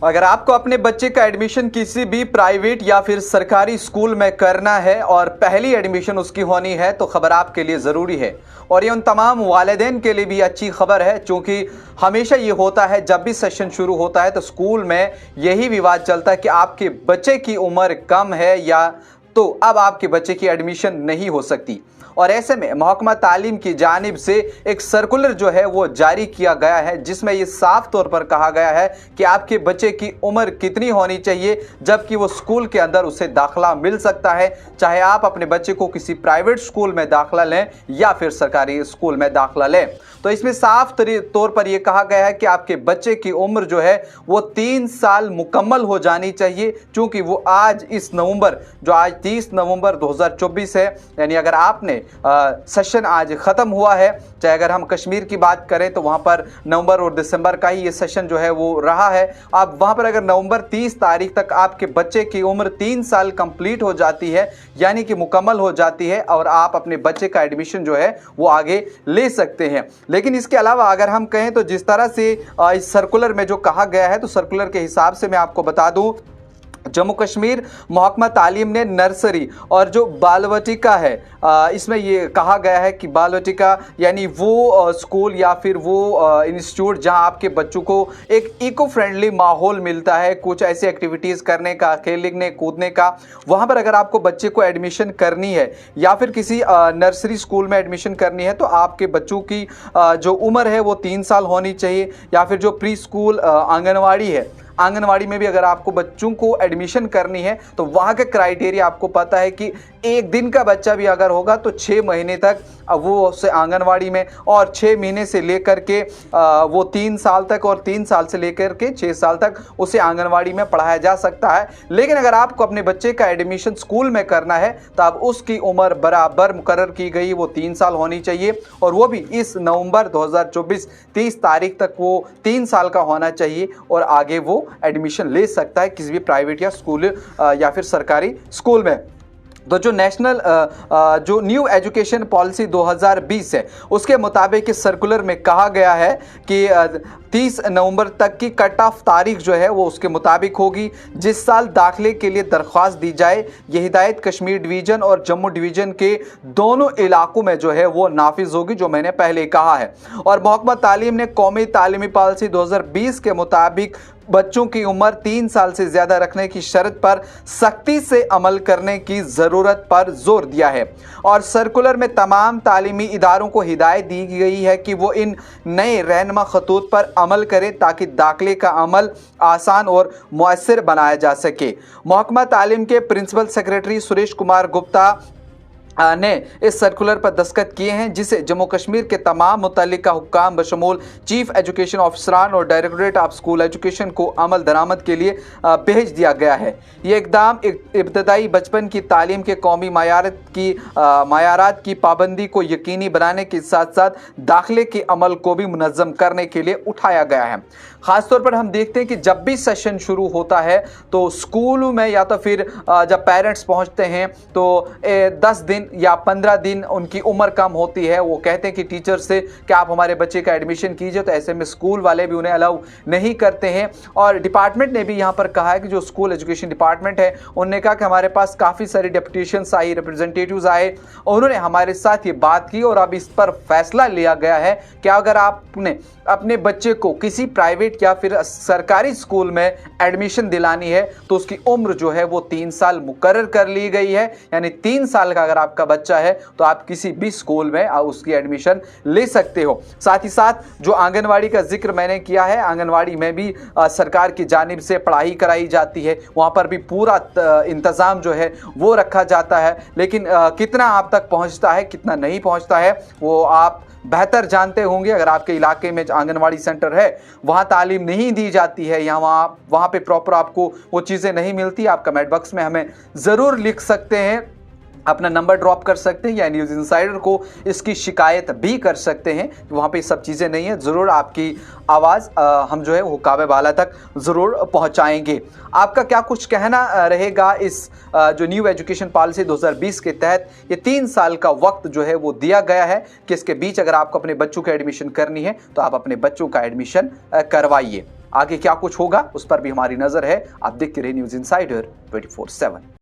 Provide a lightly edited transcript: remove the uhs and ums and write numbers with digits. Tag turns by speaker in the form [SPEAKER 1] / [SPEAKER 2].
[SPEAKER 1] अगर आपको अपने बच्चे का एडमिशन किसी भी प्राइवेट या फिर सरकारी स्कूल में करना है और पहली एडमिशन उसकी होनी है तो खबर आपके लिए ज़रूरी है। और ये उन तमाम वालिदैन के लिए भी अच्छी खबर है, क्योंकि हमेशा ये होता है जब भी सेशन शुरू होता है तो स्कूल में यही विवाद चलता है कि आपके बच्चे की उम्र कम है या तो अब आपके बच्चे की एडमिशन नहीं हो सकती। और ऐसे में महकमा तालीम की जानिब से एक सर्कुलर जो है वो जारी किया गया है, जिसमें ये साफ तौर पर कहा गया है कि आपके बच्चे की उम्र कितनी होनी चाहिए जबकि वो स्कूल के अंदर उसे दाखिला मिल सकता है, चाहे आप अपने बच्चे को किसी प्राइवेट स्कूल में दाखिला लें या फिर सरकारी स्कूल में दाखिला लें। तो इसमें साफ तौर पर यह कहा गया है कि आपके बच्चे की उम्र जो है वो 3 साल मुकम्मल हो जानी चाहिए, क्योंकि वो आज इस नवंबर जो आज 30 नवंबर 2024 है, यानी अगर आपने सेशन आज ख़त्म हुआ है, चाहे अगर हम कश्मीर की बात करें तो वहाँ पर नवंबर और दिसंबर का ही ये सेशन जो है वो रहा है। अब वहाँ पर अगर नवंबर 30 तारीख तक आपके बच्चे की उम्र 3 साल कंप्लीट हो जाती है, यानी कि मुकम्मल हो जाती है, और आप अपने बच्चे का एडमिशन जो है वो आगे ले सकते हैं। लेकिन इसके अलावा अगर हम कहें तो जिस तरह से इस सर्कुलर में जो कहा गया है, तो सर्कुलर के हिसाब से मैं आपको बता दूं, जम्मू कश्मीर महकमा तालीम ने नर्सरी और जो बाल वाटिका है, इसमें ये कहा गया है कि बाल वाटिका यानी वो स्कूल या फिर वो इंस्टीट्यूट जहां आपके बच्चों को एक इको फ्रेंडली माहौल मिलता है, कुछ ऐसी एक्टिविटीज़ करने का, खेलने कूदने का, वहां पर अगर आपको बच्चे को एडमिशन करनी है या फिर किसी नर्सरी स्कूल में एडमिशन करनी है तो आपके बच्चों की जो उम्र है वो 3 साल होनी चाहिए। या फिर जो प्री स्कूल आंगनवाड़ी है, आंगनवाड़ी में भी अगर आपको बच्चों को एडमिशन करनी है तो वहाँ के क्राइटेरिया आपको पता है कि 1 दिन का बच्चा भी अगर होगा तो 6 महीने तक वो उससे आंगनवाड़ी में, और 6 महीने से लेकर के वो 3 साल तक, और 3 साल से लेकर के 6 साल तक उसे आंगनवाड़ी में पढ़ाया जा सकता है। लेकिन अगर आपको अपने बच्चे का एडमिशन स्कूल में करना है तो अब उसकी उम्र बराबर मुकर्रर की गई, वो 3 साल होनी चाहिए, और वो भी इस नवंबर 2024 30 तारीख तक वो 3 साल का होना चाहिए, और आगे वो एडमिशन ले सकता है किसी भी प्राइवेट या स्कूल या फिर सरकारी स्कूल में। तो जो नेशनल जो न्यू एजुकेशन पॉलिसी 2020 है उसके मुताबिक इस सर्कुलर में कहा गया है कि 30 नवंबर तक की कट ऑफ तारीख जो है वो उसके मुताबिक होगी। जिस साल दाखिले के लिए दरख्वास्त दी जाए, ये हिदायत कश्मीर डिवीज़न और जम्मू डिवीज़न के दोनों इलाकों में जो है वो नाफिज होगी, जो मैंने पहले कहा है। और महकमा तालीम ने कौमी तालीमी पॉलिसी 2020 के मुताबिक बच्चों की उम्र 3 साल से ज़्यादा रखने की शर्त पर सख्ती से अमल करने की ज़रूरत पर जोर दिया है। और सर्कुलर में तमाम तालीमी इदारों को हिदायत दी गई है कि वो इन नए रहनुमा खतूत पर अमल करें ताकि दाखिले का अमल आसान और मुयस्सर बनाया जा सके। महकमा तालीम के प्रिंसिपल सेक्रेटरी सुरेश कुमार गुप्ता ने इस सर्कुलर पर दस्तखत किए हैं, जिसे जम्मू कश्मीर के तमाम मुतल्लिका हुक्काम बशमूल चीफ एजुकेशन ऑफिसरान और डायरेक्टरेट ऑफ स्कूल एजुकेशन को अमल दरामद के लिए भेज दिया गया है। ये इकदाम इब्तदाई बचपन की तालीम के कौमी मायारात की पाबंदी को यकीनी बनाने के साथ साथ दाखिले के अमल को भी मुनज़्ज़म करने के लिए उठाया गया है। ख़ासतौर पर हम देखते हैं कि जब भी सेशन शुरू होता है तो स्कूलों में या तो फिर जब पेरेंट्स पहुंचते हैं तो 10 दिन या 15 दिन उनकी उम्र कम होती है, वो कहते हैं कि टीचर से कि आप हमारे बच्चे का एडमिशन कीजिए, तो ऐसे में स्कूल वाले भी उन्हें अलाउ नहीं करते हैं। और डिपार्टमेंट ने भी यहाँ पर कहा है कि जो स्कूल एजुकेशन डिपार्टमेंट है उन्होंने कहा कि हमारे पास काफ़ी सारी डेपुटेशंस आई, रिप्रेजेंटेटिव्स आए, उन्होंने हमारे साथ ये बात की और अब इस पर फैसला लिया गया है कि अगर आपने अपने बच्चे को किसी प्राइवेट या फिर सरकारी स्कूल में एडमिशन दिलानी है तो उसकी उम्र जो है वो 3 साल मुकर्रर कर ली गई है। यानी 3 साल का अगर आपका बच्चा है तो आप किसी भी स्कूल में उसकी एडमिशन ले सकते हो। साथ ही साथ जो आंगनवाड़ी का जिक्र मैंने किया है, आंगनवाड़ी में भी सरकार की जानिब से पढ़ाई कराई जाती है, वहाँ पर भी पूरा इंतज़ाम जो है वो रखा जाता है। लेकिन कितना आप तक पहुँचता है, कितना नहीं पहुँचता है, वो आप बेहतर जानते होंगे। अगर आपके इलाके में आंगनवाड़ी सेंटर है, वहाँ तालीम नहीं दी जाती है या वहाँ पे प्रॉपर आपको वो चीज़ें नहीं मिलती, आप कमेंट बॉक्स में हमें ज़रूर लिख सकते हैं, अपना नंबर ड्रॉप कर सकते हैं या न्यूज़ इंसाइडर को इसकी शिकायत भी कर सकते हैं कि वहाँ पे सब चीज़ें नहीं है। ज़रूर आपकी आवाज़ हम जो है वो काबे बाला तक ज़रूर पहुँचाएंगे। आपका क्या कुछ कहना रहेगा इस जो न्यू एजुकेशन पॉलिसी 2020 के तहत ये 3 साल का वक्त जो है वो दिया गया है कि इसके बीच अगर आपको अपने बच्चों का एडमिशन करनी है तो आप अपने बच्चों का एडमिशन करवाइए। आगे क्या कुछ होगा उस पर भी हमारी नजर है। आप देखते रहिए न्यूज़ इनसाइडर 24/7।